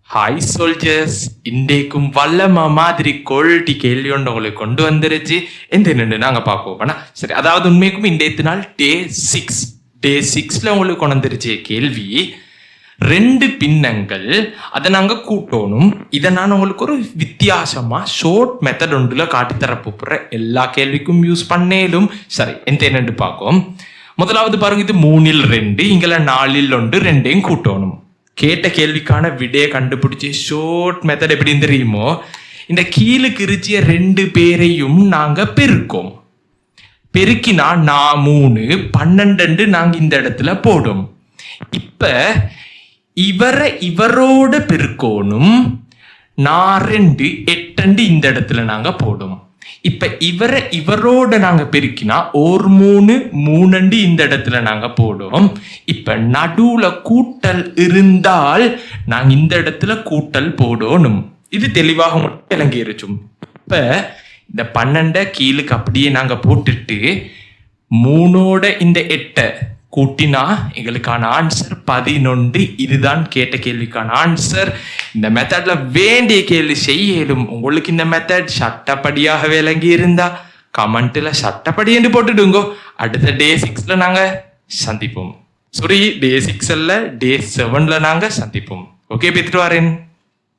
Hi soldiers, இன்றைக்கும் வல்லமா மாதிரி quality கேள்வி ஒன்று உங்களுக்கு கொண்டு வந்துருச்சு. என்னென்னு நாங்கள் பார்ப்போம். சரி, அதாவது உண்மைக்கும் இன்றைய நாள் டே 6 உங்களுக்கு கொண்டு வந்துருச்சு கேள்வி. 2 பின்னங்கள், அதை நாங்கள் கூட்டணும். இதை நான் உங்களுக்கு ஒரு வித்தியாசமாக ஷார்ட் மெத்தட் ஒன்றில் காட்டித்தரப்போற எல்லா கேள்விக்கும் யூஸ் பண்ணேலும். சரி, என்னென்னு பார்ப்போம். முதலாவது பாருங்க, இது 3ல் 2, இங்கே 4ல் 1, 2ஐயும் கூட்டணும். கேட்ட கேள்விக்கான விடையை கண்டுபிடிச்சி ஷார்ட் மெத்தட் எப்படின்னு தெரியுமோ, இந்த கீழுக்கு இருச்சிய 2 பேரையும் நாங்க பெருக்கோம். பெருக்கினா நான் 3, 12 நாங்க இந்த இடத்துல போடும். இப்ப இவரோட பெருக்கோனும், நான் 2, 8 இந்த இடத்துல நாங்க போடும். இப்ப இவரோட நாங்க பெருக்கினா 1, 3, 3 இந்த இடத்துல நாங்க போடுவோம். இப்ப நடுவுல கூட்டல் இருந்தால் நாங்க இந்த இடத்துல கூட்டல் போடணும். இது தெளிவாக மட்டும் விளங்கிருச்சும். இப்ப இந்த 12 கீழுக்கு அப்படியே நாங்க போட்டுட்டு 3ஓட இந்த 8 கூட்டினா எங்களுக்கான ஆன்சர் 11. இதுதான் கேட்ட கேள்விக்கான ஆன்சர். இந்த மெத்தட்ல வேண்டிய கேள்வி செய்யலும். உங்களுக்கு இந்த மெத்தட் சட்டப்படியாக விளங்கி இருந்தா கமெண்ட்ல சட்டப்படி என்று போட்டுடுங்கோ. அடுத்த டே 6ல நாங்க சந்திப்போம். சாரி, டே 6 அல்ல, டே 7ல நாங்க சந்திப்போம். ஓகே, பெற்றுட்டு வரேன்.